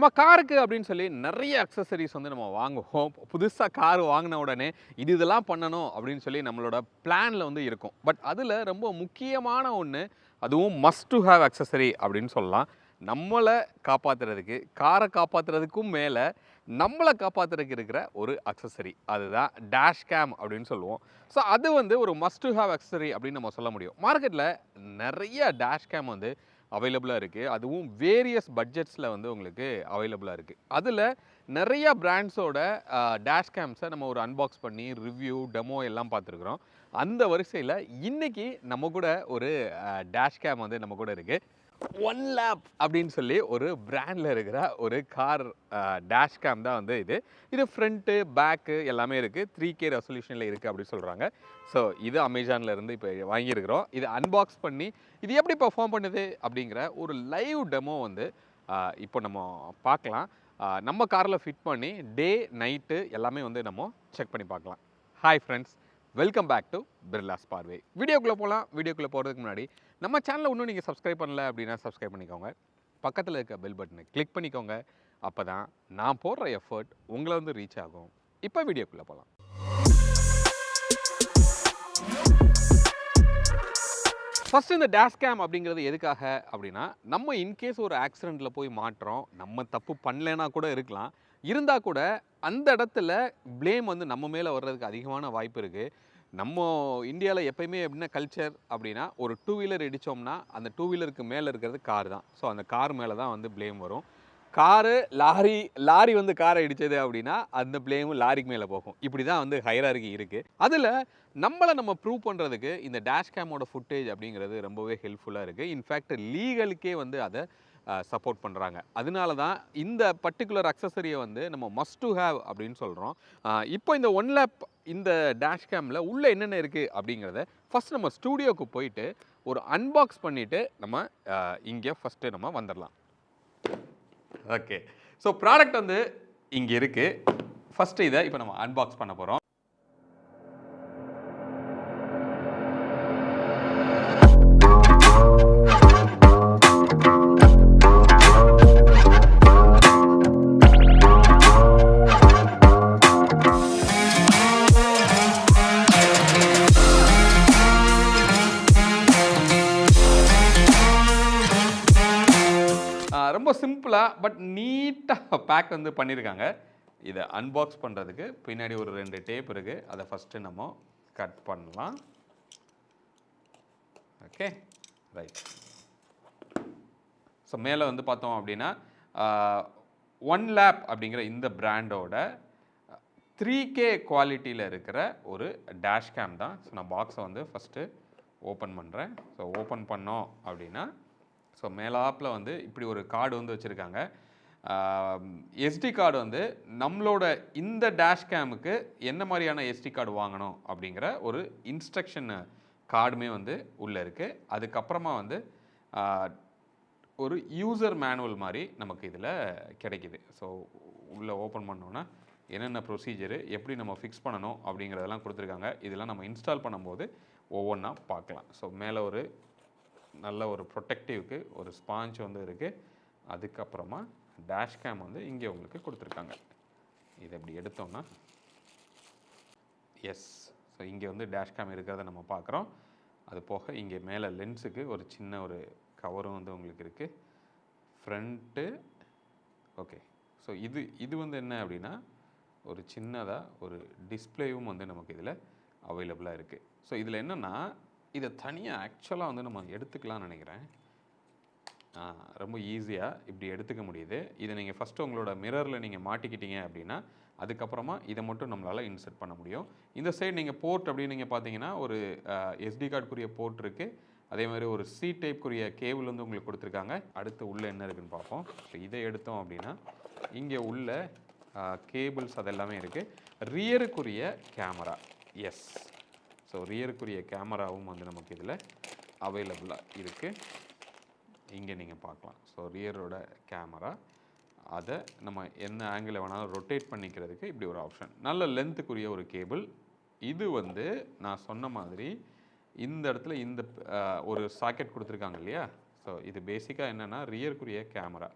நம்ம காருக்கு அப்படின்னு சொல்லி நிறைய அக்சசரிஸ் வந்து நம்ம வாங்குவோம். புதுசா கார் வாங்கின உடனே இதெல்லாம் பண்ணணும் அப்படின்னு சொல்லி நம்மளோட பிளான்ல வந்து இருக்கும். பட் அதில் ரொம்ப முக்கியமான ஒன்று, அதுவும் மஸ்ட் டு ஹேவ் அக்சசரி அப்படின்னு சொல்லலாம். நம்மளை காப்பாற்றுறதுக்கு, காரை காப்பாற்றுறதுக்கும் மேலே நம்மளை காப்பாற்றுறதுக்கு இருக்கிற ஒரு அக்சசரி, அதுதான் டேஷ் கேம் அப்படின்னு சொல்லுவோம். ஸோ அது வந்து ஒரு மஸ்ட் டு ஹேவ் அக்சசரி அப்படின்னு நம்ம சொல்ல முடியும். மார்க்கெட்டில் நிறைய டேஷ் கேம் வந்து அவைலபிளாக இருக்குது. அதுவும் வேரியஸ் பட்ஜெட்ஸில் வந்து உங்களுக்கு அவைலபிளாக இருக்குது. அதில் நிறைய பிராண்ட்ஸோட டேஷ் கேம்ஸை நம்ம ஒரு அன்பாக்ஸ் பண்ணி ரிவ்யூ டெமோ எல்லாம் பார்த்துருக்குறோம். அந்த வரிசையில் இன்றைக்கி நம்ம கூட ஒரு டேஷ் கேம் வந்து நம்ம கூட இருக்குது. ஒன் லேப் அப்படின்னு சொல்லி ஒரு பிராண்டில் இருக்கிற ஒரு கார் டேஷ் கேம் தான் வந்து இது ஃப்ரண்ட்டு பேக்கு எல்லாமே இருக்குது. 3K ரெசல்யூஷனில் இருக்குது அப்படின்னு சொல்கிறாங்க. ஸோ இது அமேசானில் இருந்து இப்போ வாங்கியிருக்கிறோம். இது அன்பாக்ஸ் பண்ணி இது எப்படி பெர்ஃபார்ம் பண்ணுது அப்படிங்கிற ஒரு லைவ் டெமோ வந்து இப்போ நம்ம பார்க்கலாம். நம்ம காரில் ஃபிட் பண்ணி டே நைட்டு எல்லாமே வந்து நம்ம செக் பண்ணி பார்க்கலாம். Hi friends, welcome back to Birla's Parvai. வீடியோக்குள்ளே போகலாம். வீடியோக்குள்ளே போகிறதுக்கு முன்னாடி நம்ம சேனலை இன்னும் நீங்கள் சப்ஸ்கிரைப் பண்ணல அப்படின்னா சப்ஸ்கிரைப் பண்ணிக்கோங்க. பக்கத்தில் இருக்க பெல் பட்டனை கிளிக் பண்ணிக்கோங்க. அப்போ தான் நான் போடுற எஃபர்ட் உங்களை வந்து ரீச் ஆகும். இப்போ வீடியோக்குள்ளே போகலாம். ஃபஸ்ட்டு இந்த டேஷ் கேம் அப்படிங்கிறது எதுக்காக அப்படின்னா, நம்ம இன்கேஸ் ஒரு ஆக்சிடெண்ட்டில் போய் மாட்டுறோம், நம்ம தப்பு பண்ணலைன்னா கூட இருக்கலாம். இருந்தால் கூட அந்த இடத்துல ப்ளேம் வந்து நம்ம மேலே வர்றதுக்கு அதிகமான வாய்ப்பு இருக்குது. நம்ம இந்தியாவில் எப்பயுமே எப்படின்னா கல்ச்சர் அப்படின்னா, ஒரு 2 வீலர் இடித்தோம்னா அந்த 2 வீலருக்கு மேலே இருக்கிறது கார் தான். ஸோ அந்த கார் மேலே தான் வந்து ப்ளேம் வரும். லாரி வந்து காரை இடித்தது அப்படின்னா அந்த ப்ளேமும் லாரிக்கு மேலே போகும். இப்படி தான் வந்து ஹைரார்கி இருக்குது. அதில் நம்ம ப்ரூவ் பண்ணுறதுக்கு இந்த டேஷ் கேமோட ஃபுட்டேஜ் அப்படிங்கிறது ரொம்பவே ஹெல்ப்ஃபுல்லாக இருக்குது. இன்ஃபேக்ட் லீகலுக்கே வந்து அதை சப்போர்ட் பண்ணுறாங்க. அதனால தான் இந்த பர்டிகுலர் அக்சசரியை வந்து நம்ம மஸ்ட் டு ஹேவ் அப்படின்னு சொல்கிறோம். இப்போ இந்த ஒன் லேப் இந்த டேஷ் கேமில் உள்ளே என்னென்ன இருக்குது அப்படிங்கிறத ஃபஸ்ட் நம்ம ஸ்டூடியோவுக்கு போயிட்டு ஒரு அன்பாக்ஸ் பண்ணிவிட்டு நம்ம இங்கே ஃபஸ்ட்டு நம்ம வந்துடலாம். ஓகே, ஸோ ப்ராடக்ட் வந்து இங்கே இருக்குது. ஃபஸ்ட்டு இதை இப்போ நம்ம அன்பாக்ஸ் பண்ண போகிறோம். ரொம்ப சிம்பிளாக பட் நீட்டாக பேக் வந்து பண்ணியிருக்காங்க. இதை அன்பாக்ஸ் பண்ணுறதுக்கு பின்னாடி ஒரு 2 டேப் இருக்குது. அதை ஃபஸ்ட்டு நம்ம கட் பண்ணலாம். Okay, right. ஸோ மேலே வந்து பார்த்தோம் அப்படின்னா ஒன் லேப் அப்படிங்கிற இந்த பிராண்டோட 3K குவாலிட்டியில் இருக்கிற ஒரு டேஷ் கேம் தான். ஸோ நான் பாக்ஸை வந்து ஃபஸ்ட்டு ஓப்பன் பண்ணுறேன். ஸோ ஓப்பன் பண்ணோம் அப்படின்னா ஸோ மேலாப்பில் வந்து இப்படி ஒரு கார்டு வந்து வச்சுருக்காங்க. SD கார்டு வந்து நம்மளோட இந்த டேஷ் கேமுக்கு என்ன மாதிரியான SD கார்டு வாங்கணும் அப்படிங்கிற ஒரு இன்ஸ்ட்ரக்ஷன் கார்டுமே வந்து உள்ளே இருக்குது. அதுக்கப்புறமா வந்து ஒரு யூசர் மேனுவல் மாதிரி நமக்கு இதில் கிடைக்கிது. ஸோ உள்ளே ஓப்பன் பண்ணோன்னா என்னென்ன ப்ரொசீஜரு, எப்படி நம்ம ஃபிக்ஸ் பண்ணணும் அப்படிங்கிறதெல்லாம் கொடுத்துருக்காங்க. இதெல்லாம் நம்ம இன்ஸ்டால் பண்ணும்போது ஒவ்வொன்றா பார்க்கலாம். ஸோ மேலே ஒரு நல்ல ஒரு ப்ரொடெக்டிவ்க்கு ஒரு ஸ்பாஞ்ச் வந்து இருக்குது. அதுக்கப்புறமா டேஷ் கேம் வந்து இங்கே உங்களுக்கு கொடுத்துருக்காங்க. இதை இப்படி எடுத்தோம்னா எஸ், ஸோ இங்கே வந்து டேஷ் கேம் இருக்கிறத நம்ம பார்க்குறோம். அது போக இங்கே மேலே லென்ஸுக்கு ஒரு சின்ன ஒரு கவரும் வந்து உங்களுக்கு இருக்குது. Front okay. ஸோ இது வந்து என்ன அப்படின்னா ஒரு சின்னதாக ஒரு டிஸ்பிளேவும் வந்து நமக்கு இதில் அவைலபிளாக இருக்குது. ஸோ இதில் என்னென்னா இதை தனியாக ஆக்சுவலாக வந்து நம்ம எடுத்துக்கலாம்னு நினைக்கிறேன். ரொம்ப ஈஸியாக இப்படி எடுத்துக்க முடியுது. இதை நீங்கள் ஃபஸ்ட்டு உங்களோட மிரரில் நீங்கள் மாட்டிக்கிட்டீங்க அப்படின்னா அதுக்கப்புறமா இதை மட்டும் நம்மளால் இன்சர்ட் பண்ண முடியும். இந்த சைடு நீங்கள் போர்ட் அப்படின்னு நீங்கள் பார்த்தீங்கன்னா ஒரு SD கார்டுக்குரிய போர்ட் இருக்குது. அதே மாதிரி ஒரு C டைப்புக்குரிய கேபிள் வந்து உங்களுக்கு கொடுத்துருக்காங்க. அடுத்து உள்ளே என்ன இருக்குதுன்னு பார்ப்போம். ஸோ இதை எடுத்தோம் அப்படின்னா இங்கே உள்ள கேபிள்ஸ் அதெல்லாமே இருக்குது. ரியருக்குரிய கேமரா, எஸ். ஸோ ரியருக்குரிய கேமராவும் வந்து நமக்கு இதில் அவைலபிளாக இருக்குது. இங்கே நீங்கள் பார்க்கலாம். ஸோ ரியரோட கேமரா, அதை நம்ம என்ன ஆங்கிளில் வேணாலும் ரொட்டேட் பண்ணிக்கிறதுக்கு இப்படி ஒரு ஆப்ஷன். நல்ல லென்த்துக்குரிய ஒரு கேபிள். இது வந்து நான் சொன்ன மாதிரி இந்த இடத்துல இந்த ஒரு சாக்கெட் கொடுத்துருக்காங்க இல்லையா. ஸோ இது பேசிக்காக என்னென்னா ரியருக்குரிய கேமரா.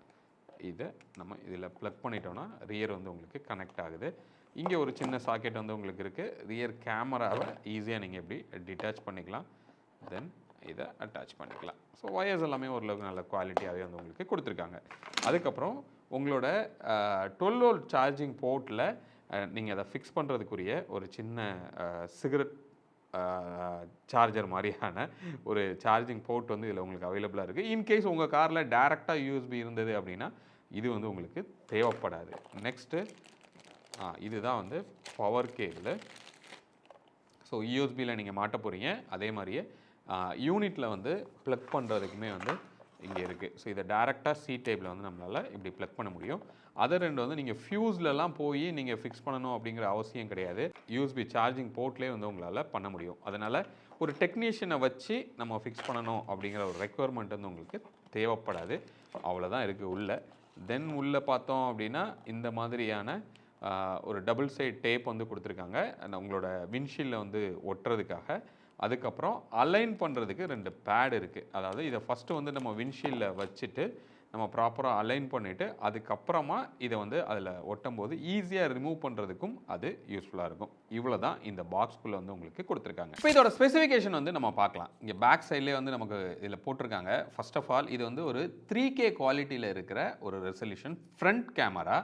இதை நம்ம இதில் ப்ளக் பண்ணிட்டோம்னா ரியர் வந்து உங்களுக்கு கனெக்ட் ஆகுது. இங்கே ஒரு சின்ன சாக்கெட் வந்து உங்களுக்கு இருக்குது. ரியர் கேமராவை ஈஸியாக நீங்கள் எப்படி டிட்டாச் பண்ணிக்கலாம். தென் இதை அட்டாச் பண்ணிக்கலாம். ஸோ ஒயர்ஸ் எல்லாமே ஓரளவுக்கு நல்ல குவாலிட்டியாகவே வந்து உங்களுக்கு கொடுத்துருக்காங்க. அதுக்கப்புறம் உங்களோட 12 வோல்ட் சார்ஜிங் போர்ட்டில் நீங்கள் அதை ஃபிக்ஸ் பண்ணுறதுக்குரிய ஒரு சின்ன சிகரெட் சார்ஜர் மாதிரியான ஒரு சார்ஜிங் போர்ட் வந்து இதில் உங்களுக்கு அவைலபிளாக இருக்குது. இன்கேஸ் உங்கள் காரில் டேரெக்டாக யூஎஸ்பி இருந்தது அப்படின்னா இது வந்து உங்களுக்கு தேவைப்படாது. நெக்ஸ்ட்டு இதுதான் வந்து பவர் கேபிள். ஸோ யூஎஸ்பியில் நீங்கள் மாட்ட போகிறீங்க. அதே மாதிரியே யூனிட்டில் வந்து ப்ளக் பண்ணுறதுக்குமே வந்து இங்கே இருக்குது. ஸோ இதை டேரெக்டாக சி டைப்பில் வந்து நம்மளால் இப்படி ப்ளக் பண்ண முடியும். அதர் ரெண்டு வந்து நீங்கள் ஃபியூஸ்லலாம் போய் நீங்கள் ஃபிக்ஸ் பண்ணணும் அப்படிங்கிற அவசியம் கிடையாது. யூஎஸ்பி சார்ஜிங் போர்ட்லேயே வந்து உங்களால் பண்ண முடியும். அதனால் ஒரு டெக்னீஷியனை வச்சு நம்ம ஃபிக்ஸ் பண்ணணும் அப்படிங்கிற ஒரு ரெக்குவயர்மெண்ட் வந்து உங்களுக்கு தேவைப்படாது. அவ்வளோதான் இருக்குது உள்ளே. தென் உள்ளே பார்த்தோம் அப்படின்னா இந்த மாதிரியான ஒரு டபுள் சைட் டேப் வந்து கொடுத்துருக்காங்க உங்களோட விண்ட்ஷீல்டில் வந்து ஒட்டுறதுக்காக. அதுக்கப்புறம் அலைன் பண்ணுறதுக்கு 2 பேட் இருக்குது. அதாவது இதை ஃபஸ்ட்டு வந்து நம்ம விண்ட்ஷீல்டில் வச்சுட்டு நம்ம ப்ராப்பராக அலைன் பண்ணிவிட்டு அதுக்கப்புறமா இதை வந்து அதில் ஒட்டும் போது ஈஸியாக ரிமூவ் பண்ணுறதுக்கும் அது யூஸ்ஃபுல்லாக இருக்கும். இவ்வளோ தான் இந்த பாக்ஸ்குள்ளே வந்து உங்களுக்கு கொடுத்துருக்காங்க. இப்போ இதோட ஸ்பெசிஃபிகேஷன் வந்து நம்ம பார்க்கலாம். இங்கே பேக் சைட்லேயே வந்து நமக்கு இதில் போட்டிருக்காங்க. ஃபர்ஸ்ட் ஆஃப் ஆல் இது வந்து ஒரு 3K குவாலிட்டியில் இருக்கிற ஒரு ரெசல்யூஷன் ஃப்ரண்ட் கேமரா.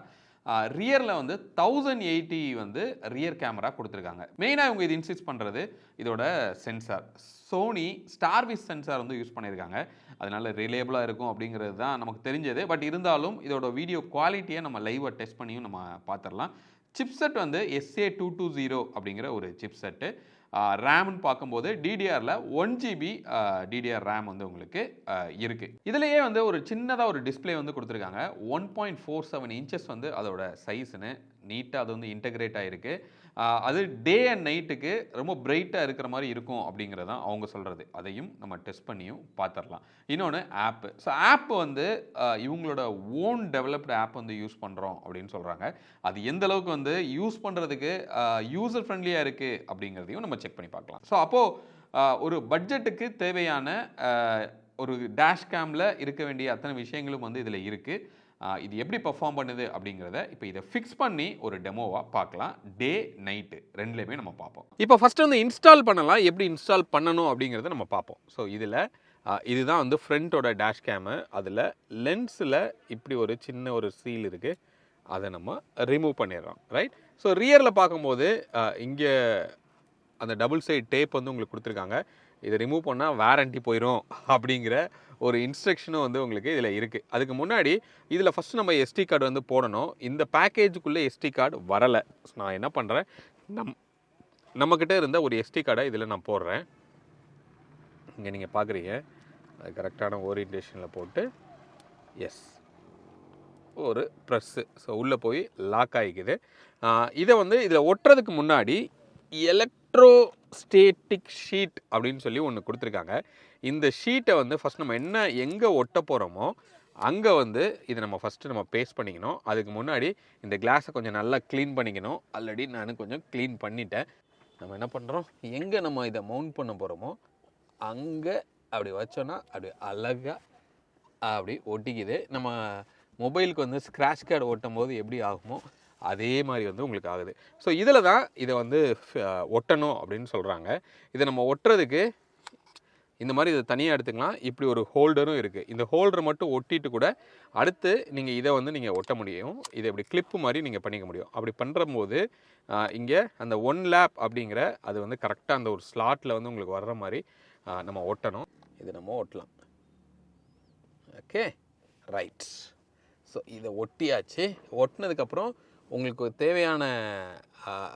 ரியரில் வந்து 1080 வந்து ரியர் கேமரா கொடுத்துருக்காங்க. மெயினாக இவங்க இது இன்சிஸ்ட் பண்ணுறது இதோட சென்சார். சோனி ஸ்டார்விஸ் சென்சார் வந்து யூஸ் பண்ணியிருக்காங்க. அதனால் ரிலேபிளாக இருக்கும் அப்படிங்கிறது தான் நமக்கு தெரிஞ்சது. பட் இருந்தாலும் இதோட வீடியோ குவாலிட்டியை நம்ம லைவாக டெஸ்ட் பண்ணியும் நம்ம பார்த்துடலாம். சிப்செட் வந்து SA220 அப்படிங்கிற ஒரு சிப்செட்டு. ரேம்னு பார்க்கும்போது டிடிஆரில் 1GB டிடிஆர் ரேம் வந்து உங்களுக்கு இருக்குது. இதுலேயே வந்து ஒரு சின்னதாக ஒரு டிஸ்பிளே வந்து கொடுத்துருக்காங்க. 1.47 இன்ச்சஸ் வந்து அதோட சைஸ்னு நீட்டாக அது வந்து இன்டகிரேட் ஆகிருக்கு. அது டே அண்ட் நைட்டுக்கு ரொம்ப பிரைட்டாக இருக்கிற மாதிரி இருக்கும் அப்படிங்கிறது தான் அவங்க சொல்கிறது. அதையும் நம்ம டெஸ்ட் பண்ணியும் பார்த்துடலாம். இன்னொன்று ஆப்பு. ஸோ ஆப் வந்து இவங்களோட ஓன் டெவலப்டு ஆப் வந்து யூஸ் பண்ணுறோம் அப்படின்னு சொல்கிறாங்க. அது எந்த அளவுக்கு வந்து யூஸ் பண்ணுறதுக்கு யூசர் ஃப்ரெண்ட்லியாக இருக்குது அப்படிங்கிறதையும் நம்ம செக் பண்ணி பார்க்கலாம். ஸோ அப்போது ஒரு பட்ஜெட்டுக்கு தேவையான ஒரு டேஷ் கேமில் இருக்க வேண்டிய அத்தனை விஷயங்களும் வந்து இதில் இருக்குது. இது எப்படி பர்ஃபார்ம் பண்ணுது அப்படிங்கிறத இப்போ இதை ஃபிக்ஸ் பண்ணி ஒரு டெமோவாக பார்க்கலாம். டே நைட்டு ரெண்டுலேயுமே நம்ம பார்ப்போம். இப்போ ஃபஸ்ட்டு வந்து இன்ஸ்டால் பண்ணலாம். எப்படி இன்ஸ்டால் பண்ணணும் அப்படிங்கிறத நம்ம பார்ப்போம். ஸோ இதில் இதுதான் வந்து ஃப்ரண்ட்டோட டேஷ் கேமு. அதில் லென்ஸில் இப்படி ஒரு சின்ன ஒரு சீல் இருக்குது. அதை நம்ம ரிமூவ் பண்ணிடுறோம். ரைட். ஸோ ரியரில் பார்க்கும்போது இங்கே அந்த டபுள் சைட் டேப் வந்து உங்களுக்கு கொடுத்துருக்காங்க. இதை ரிமூவ் பண்ணால் வாரண்ட்டி போயிடும் அப்படிங்கிற ஒரு இன்ஸ்ட்ரக்ஷனும் வந்து உங்களுக்கு இதில் இருக்குது. அதுக்கு முன்னாடி இதில் ஃபஸ்ட்டு நம்ம SD கார்டு வந்து போடணும். இந்த பேக்கேஜுக்குள்ளே SD கார்டு வரலை. நான் என்ன பண்ணுறேன், நம்மக்கிட்ட இருந்த ஒரு SD கார்டை இதில் நான் போடுறேன். இங்கே நீங்கள் பார்க்குறீங்க, அது கரெக்டான ஓரியன்டேஷனில் போட்டு எஸ் ஒரு ப்ரெஸ்ஸு. ஸோ உள்ளே போய் லாக் ஆகிக்குது. இதை வந்து இதில் ஒட்டுறதுக்கு முன்னாடி எலக்ட்ரோஸ்டேட்டிக் ஷீட் அப்படின்னு சொல்லி ஒன்று கொடுத்துருக்காங்க. இந்த ஷீட்டை வந்து ஃபஸ்ட் நம்ம எங்கே ஒட்ட போகிறோமோ அங்கே வந்து இதை நம்ம ஃபஸ்ட்டு நம்ம பேஸ்ட் பண்ணிக்கணும். அதுக்கு முன்னாடி இந்த கிளாஸை கொஞ்சம் நல்லா க்ளீன் பண்ணிக்கணும். ஆல்ரெடி நான் கொஞ்சம் க்ளீன் பண்ணிட்டேன். நம்ம என்ன பண்ணுறோம், எங்கே நம்ம இதை மவுண்ட் பண்ண போகிறோமோ அங்கே அப்படி வச்சோன்னா அப்படி அழகாக அப்படி ஒட்டிக்குது. நம்ம மொபைலுக்கு வந்து ஸ்க்ராட்ச் கார்டு ஒட்டும் போது எப்படி ஆகுமோ அதே மாதிரி வந்து உங்களுக்கு ஆகுது. ஸோ இதில் தான் இதை வந்து ஒட்டணும் அப்படின்னு சொல்கிறாங்க. இதை நம்ம ஒட்டுறதுக்கு இந்த மாதிரி இதை தனியாக எடுத்துக்கலாம். இப்படி ஒரு ஹோல்டரும் இருக்குது. இந்த ஹோல்டரை மட்டும் ஒட்டிட்டு கூட அடுத்து நீங்கள் இதை வந்து நீங்கள் ஒட்ட முடியும். இதை இப்படி கிளிப்பு மாதிரி நீங்கள் பண்ணிக்க முடியும். அப்படி பண்ணுறம்போது இங்கே அந்த 1 லேப் அப்படிங்கிற அது வந்து கரெக்டாக அந்த ஒரு ஸ்லாட்டில் வந்து உங்களுக்கு வர்ற மாதிரி நம்ம ஒட்டணும். இது நம்ம ஒட்டலாம். Okay, right. ஸோ இதை ஒட்டியாச்சு. ஒட்டினதுக்கப்புறம் உங்களுக்கு தேவையான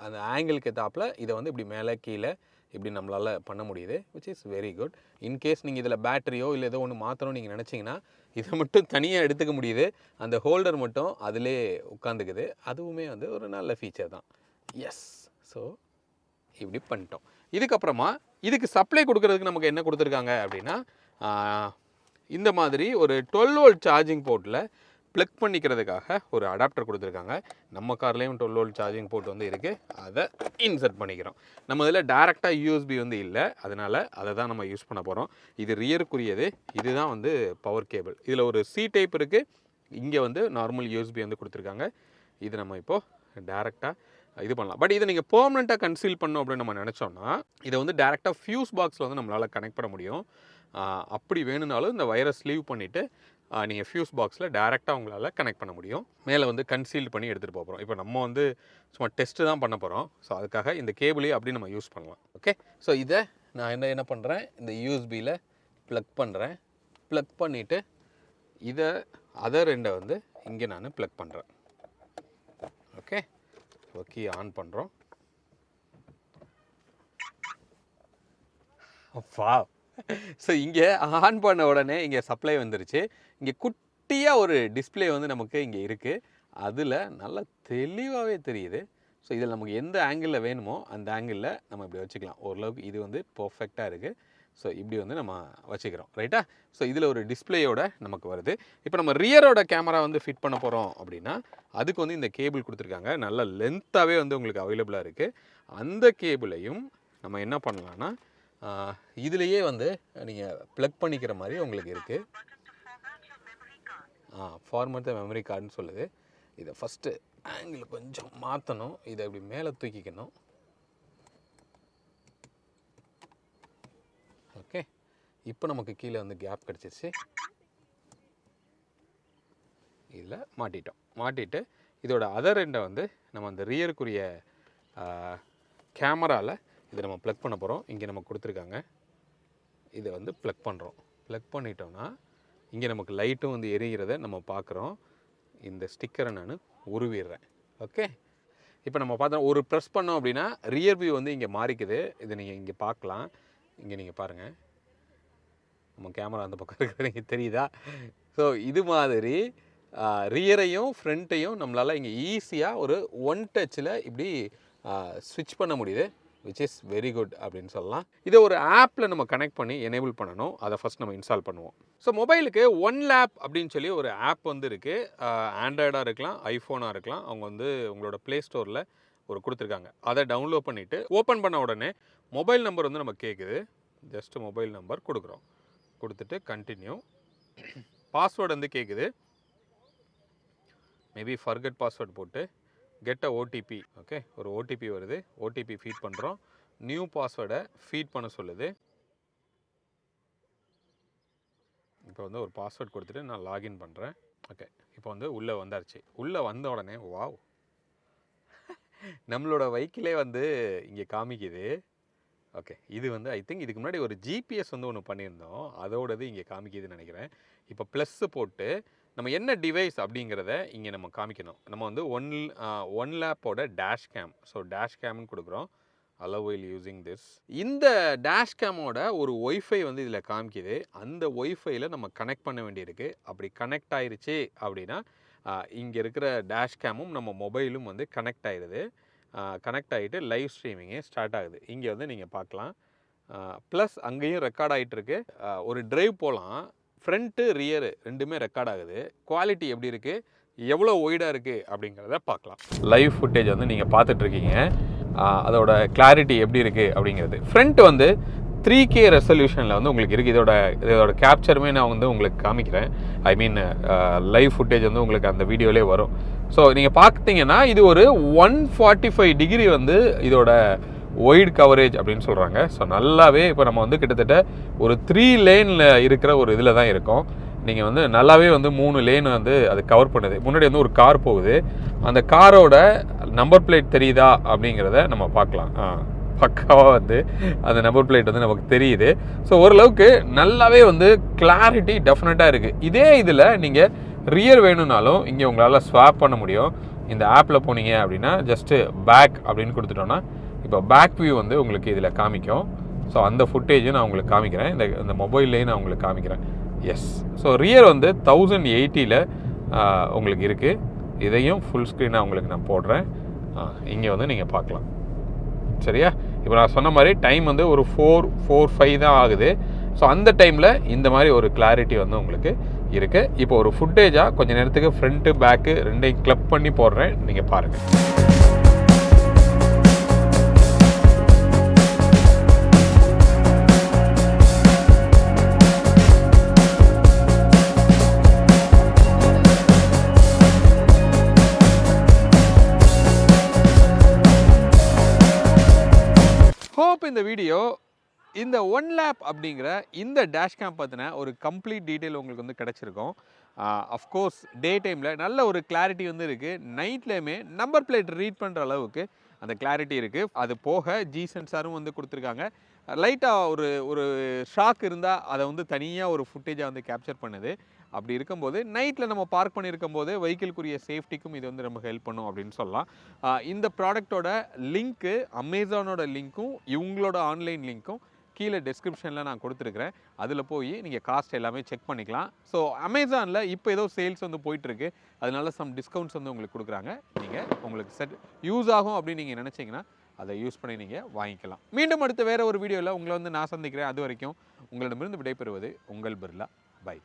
அந்த ஆங்கிளுக்கு ஏற்றாப்பில் இதை வந்து இப்படி மேலே கீழே இப்படி நம்மளால் பண்ண முடியுது, which is very good. In case நீங்கள் இதில் பேட்டரியோ இல்லை ஏதோ ஒன்று மாற்றணும் நீங்கள் நினச்சிங்கன்னா இதை மட்டும் தனியாக எடுத்துக்க முடியுது. அந்த ஹோல்டர் மட்டும் அதிலே உட்காந்துக்குது. அதுவுமே வந்து ஒரு நல்ல ஃபீச்சர் தான். எஸ். ஸோ இப்படி பண்ணிட்டோம். இதுக்கப்புறமா இதுக்கு சப்ளை கொடுக்கறதுக்கு நமக்கு என்ன கொடுத்துருக்காங்க அப்படின்னா இந்த மாதிரி ஒரு 12 வோல்ட் சார்ஜிங் போர்ட்டில் ப்ளக் பண்ணிக்கிறதுக்காக ஒரு அடாப்டர் கொடுத்துருக்காங்க. நம்ம கார்லேயும் 12 வோல்ட் சார்ஜிங் போர்ட் வந்து இருக்குது. அதை இன்சர்ட் பண்ணிக்கிறோம். நம்ம இதில் டேரெக்டாக யூஎஸ்பி வந்து இல்லை, அதனால் அதை தான் நம்ம யூஸ் பண்ண போகிறோம். இது ரியருக்குரியது. இதுதான் வந்து பவர் கேபிள். இதில் ஒரு C டைப் இருக்குது, இங்கே வந்து நார்மல் யூஎஸ்பி வந்து கொடுத்துருக்காங்க. இது நம்ம இப்போது டேரெக்டாக இது பண்ணலாம். பட் இதை நீங்கள் பெர்மனெண்ட்டாக கன்சீல் பண்ணோம் அப்படின்னு நம்ம நினச்சோன்னா இதை வந்து டேரெக்டாக ஃபியூஸ் பாக்ஸில் வந்து நம்மளால் கனெக்ட் பண்ண முடியும். அப்படி வேணும்னாலும் இந்த வயரை ஸ்லீவ் பண்ணிவிட்டு நீங்கள் ஃபியூஸ் பாக்ஸில் டேரெக்டாக உங்களால் கனெக்ட் பண்ண முடியும். மேலே வந்து கன்சீல்டு பண்ணி எடுத்துகிட்டு போகிறோம். இப்போ நம்ம வந்து சும்மா டெஸ்ட்டு தான் பண்ண போகிறோம். ஸோ அதுக்காக இந்த கேபிளே அப்படி நம்ம யூஸ் பண்ணலாம். ஓகே, ஸோ இதை நான் என்ன பண்ணுறேன், இந்த யூஎஸ்பியில் ப்ளக் பண்ணுறேன். ப்ளக் பண்ணிவிட்டு இதை அதர் எண்டை வந்து இங்கே நான் ப்ளக் பண்ணுறேன். ஓகே, கீ ஆன் பண்ணுறோம். வாவ்! ஸோ இங்கே ஆன் பண்ண உடனே இங்கே சப்ளை வந்துருச்சு. இங்கே குட்டியாக ஒரு டிஸ்பிளே வந்து நமக்கு இங்கே இருக்குது. அதில் நல்லா தெளிவாகவே தெரியுது. ஸோ இதில் நமக்கு எந்த ஆங்கிளில் வேணுமோ அந்த ஆங்கிளில் நம்ம இப்படி வச்சுக்கலாம். ஓரளவுக்கு இது வந்து பர்ஃபெக்டாக இருக்குது. ஸோ இப்படி வந்து நம்ம வச்சுக்கிறோம். ரைட்டா? ஸோ இதில் ஒரு டிஸ்பிளேயோட நமக்கு வருது. இப்போ நம்ம ரியரோட கேமரா வந்து ஃபிட் பண்ண போகிறோம் அப்படின்னா அதுக்கு வந்து இந்த கேபிள் கொடுத்துருக்காங்க. நல்ல லென்த்தாகவே வந்து உங்களுக்கு அவைலபிளாக இருக்குது. அந்த கேபிளையும் நம்ம என்ன பண்ணலான்னா இதுலேயே வந்து நீங்கள் ப்ளக் பண்ணிக்கிற மாதிரி உங்களுக்கு இருக்குது. ஃபார்மேட் த மெமரி கார்டுன்னு சொல்லுது. இதை ஃபஸ்ட்டு ஆங்கிள் கொஞ்சம் மாற்றணும். இதை இப்படி மேலே தூக்கிக்கணும். ஓகே, இப்போ நமக்கு கீழே வந்து கேப் கிடச்சிருச்சு. இதில் மாட்டிட்டு இதோட அதர் எண்டை வந்து நம்ம அந்த ரியருக்குரிய கேமராவில் இதை நம்ம ப்ளக் பண்ண போகிறோம். இங்கே நம்ம கொடுத்துருக்காங்க. இதை வந்து ப்ளக் பண்ணுறோம். ப்ளக் பண்ணிட்டோன்னா இங்கே நமக்கு லைட்டும் வந்து எரிகிறத நம்ம பார்க்குறோம். இந்த ஸ்டிக்கரை நான் உருவிடுறேன். ஓகே, இப்போ நம்ம பார்த்தோம் ஒரு ப்ரெஸ் பண்ணோம் அப்படின்னா ரியர் வியூ வந்து இங்கே மாறிக்குது. இதை நீங்கள் இங்கே பார்க்கலாம். இங்கே நீங்கள் பாருங்கள், நம்ம கேமரா அந்த பக்கம் இருக்கிறீங்க தெரியுதா? ஸோ இது மாதிரி ரியரையும் ஃப்ரண்ட்டையும் நம்மளால் இங்கே ஈஸியாக ஒரு ஒன் டச்சில் இப்படி ஸ்விட்ச் பண்ண முடியுது. விச் இஸ் வெரி குட் அப்படின்னு சொல்லலாம். இதை ஒரு ஆப்பில் நம்ம கனெக்ட் பண்ணி எனேபிள் பண்ணணும். அதை ஃபஸ்ட் நம்ம இன்ஸ்டால் பண்ணுவோம். ஸோ மொபைலுக்கு ஒன் லேப் அப்படின்னு சொல்லி ஒரு ஆப் வந்து இருக்குது. ஆண்ட்ராய்டாக இருக்கலாம், ஐஃபோனாக இருக்கலாம். அவங்க வந்து உங்களோட ப்ளே ஸ்டோரில் ஒரு கொடுத்துருக்காங்க. அதை டவுன்லோட் பண்ணிவிட்டு ஓப்பன் பண்ண உடனே மொபைல் நம்பர் வந்து நம்ம கேட்குது. ஜஸ்ட்டு மொபைல் நம்பர் கொடுக்குறோம். கொடுத்துட்டு கண்டினியூ. பாஸ்வேர்டு வந்து கேட்குது. மேபி ஃபர்கட் பாஸ்வேர்டு போட்டு கெட் அ ஓடிபி. ஓகே, ஒரு ஓடிபி வருது. ஓடிபி ஃபீட் பண்ணுறோம். நியூ பாஸ்வேர்டை ஃபீட் பண்ண சொல்லுது. இப்போ வந்து ஒரு பாஸ்வேர்ட் கொடுத்துட்டு நான் லாகின் பண்ணுறேன். ஓகே, இப்போ வந்து உள்ளே வந்தாச்சு. உள்ளே வந்த உடனே வாவ், நம்மளோட வைக்கிலே வந்து இங்கே காமிக்குது. ஓகே, இது வந்து ஐ திங்க் இதுக்கு முன்னாடி ஒரு ஜிபிஎஸ் வந்து ஒன்று பண்ணியிருந்தோம். அதோடது இங்கே காமிக்குதுன்னு நினைக்கிறேன். இப்போ ப்ளஸ்ஸு போட்டு நம்ம என்ன டிவைஸ் அப்படிங்கிறத இங்கே நம்ம காமிக்கணும். நம்ம வந்து ஒன் லேப்போட டேஷ் கேம். ஸோ டேஷ் கேம்னு கொடுக்குறோம். Allow while using this. இந்த டேஷ் கேமோட ஒரு ஒய்ஃபை வந்து இதில் காமிக்குது. அந்த ஒய்ஃபையில் நம்ம கனெக்ட் பண்ண வேண்டியிருக்கு. அப்படி கனெக்ட் ஆயிடுச்சு அப்படின்னா இங்கே இருக்கிற டேஷ் கேமும் நம்ம மொபைலும் வந்து கனெக்ட் ஆகிடுது. கனெக்ட் ஆகிட்டு லைவ் ஸ்ட்ரீமிங்கே ஸ்டார்ட் ஆகுது. இங்கே வந்து நீங்கள் பார்க்கலாம். ப்ளஸ் அங்கேயும் ரெக்கார்ட் ஆகிட்டு இருக்கு. ஒரு டிரைவ் போகலாம். ஃப்ரண்ட்டு ரியரு ரெண்டுமே ரெக்கார்ட் ஆகுது. குவாலிட்டி எப்படி இருக்குது, எவ்வளோ ஒய்டாக இருக்குது அப்படிங்கிறத பார்க்கலாம். லைவ் ஃபுட்டேஜ் வந்து நீங்கள் பார்த்துட்ருக்கீங்க. அதோட கிளாரிட்டி எப்படி இருக்குது அப்படிங்கிறது. ஃப்ரண்ட் வந்து 3K ரெசல்யூஷனில் வந்து உங்களுக்கு இருக்குது. இதோட கேப்சருமே நான் வந்து உங்களுக்கு காமிக்கிறேன். ஐ மீன் லைவ் ஃபுட்டேஜ் வந்து உங்களுக்கு அந்த வீடியோலே வரும். ஸோ நீங்கள் பார்த்தீங்கன்னா இது ஒரு 145 டிகிரி வந்து இதோட ஒய்டு கவரேஜ் அப்படின்னு சொல்கிறாங்க. ஸோ நல்லாவே இப்போ நம்ம வந்து கிட்டத்தட்ட ஒரு 3 லேனில் இருக்கிற ஒரு இதில் தான் இருக்கோம். நீங்கள் வந்து நல்லாவே வந்து 3 லேன் வந்து அது கவர் பண்ணுது. முன்னாடி வந்து ஒரு கார் போகுது. அந்த காரோட நம்பர் பிளேட் தெரியுதா அப்படிங்கிறத நம்ம பார்க்கலாம். பக்காவாக வந்து அந்த நம்பர் பிளேட் வந்து நமக்கு தெரியுது. ஸோ ஓரளவுக்கு நல்லாவே வந்து கிளாரிட்டி டெஃபினட்டாக இருக்குது. இதே இதில் நீங்கள் ரியர் வேணும்னாலும் இங்கே உங்களால் ஸ்வாப் பண்ண முடியும். இந்த ஆப்பில் போனீங்க அப்படின்னா ஜஸ்ட்டு பேக் அப்படின்னு கொடுத்துட்டோன்னா இப்போ பேக் வியூ வந்து உங்களுக்கு இதில் காமிக்கும். ஸோ அந்த ஃபுட்டேஜும் நான் உங்களுக்கு காமிக்கிறேன். இந்த மொபைல்லேயும் நான் உங்களுக்கு காமிக்கிறேன். எஸ், ஸோ ரியர் வந்து 1080ல் உங்களுக்கு இருக்குது. இதையும் ஃபுல் ஸ்க்ரீனாக உங்களுக்கு நான் போடுறேன். இங்கே வந்து நீங்கள் பார்க்கலாம். சரியா? இப்போ நான் சொன்ன மாதிரி டைம் வந்து ஒரு 4-5 தான் ஆகுது. ஸோ அந்த டைமில் இந்த மாதிரி ஒரு கிளாரிட்டி வந்து உங்களுக்கு இருக்குது. இப்போ ஒரு ஃபுட்டேஜாக கொஞ்சம் நேரத்துக்கு ஃப்ரண்ட்டு பேக்கு ரெண்டையும் கிளப் பண்ணி போடுறேன். நீங்கள் பாருங்கள். இப்போ இந்த வீடியோ இந்த ஒன் லேப் அப்படிங்கிற இந்த டேஷ் கேம் பற்றின ஒரு கம்ப்ளீட் டீட்டெயில் உங்களுக்கு வந்து கிடச்சிருக்கும். அஃப்கோர்ஸ் டே டைமில் நல்ல ஒரு கிளாரிட்டி வந்து இருக்குது. நைட்லேயுமே நம்பர் பிளேட் ரீட் பண்ணுற அளவுக்கு அந்த கிளாரிட்டி இருக்குது. அது போக ஜி சென்சாரும் வந்து கொடுத்துருக்காங்க. லைட்டாக ஒரு ஒரு ஷாக் இருந்தால் அதை வந்து தனியாக ஒரு ஃபுட்டேஜாக வந்து கேப்சர் பண்ணுது. அப்படி இருக்கும்போது நைட்டில் நம்ம பார்க் பண்ணியிருக்கும் போது வெஹிக்கிள்க்குரிய சேஃப்டிக்கும் இது வந்து ரொம்ப ஹெல்ப் பண்ணும் அப்படின்னு சொல்லலாம். இந்த ப்ராடக்டோட லிங்க்கு அமேசானோட லிங்க்கும் இவங்களோட ஆன்லைன் லிங்க்கும் கீழே டிஸ்கிரிப்ஷனில் நான் கொடுத்துருக்குறேன். அதில் போய் நீங்கள் காஸ்ட் எல்லாமே செக் பண்ணிக்கலாம். ஸோ அமேசானில் இப்போ ஏதோ சேல்ஸ் வந்து போயிட்டுருக்கு. அதனால சம் டிஸ்கவுண்ட்ஸ் வந்து உங்களுக்கு கொடுக்குறாங்க. நீங்கள் உங்களுக்கு யூஸ் ஆகும் அப்படின்னு நீங்கள் நினச்சிங்கன்னா அதை யூஸ் பண்ணி நீங்கள் வாங்கிக்கலாம். மீண்டும் அடுத்த வேறு ஒரு வீடியோவில் உங்களை வந்து நான் சந்திக்கிறேன். அது வரைக்கும் உங்களிடமிருந்து விடைபெறுவது உங்கள் பிர்லா. பை.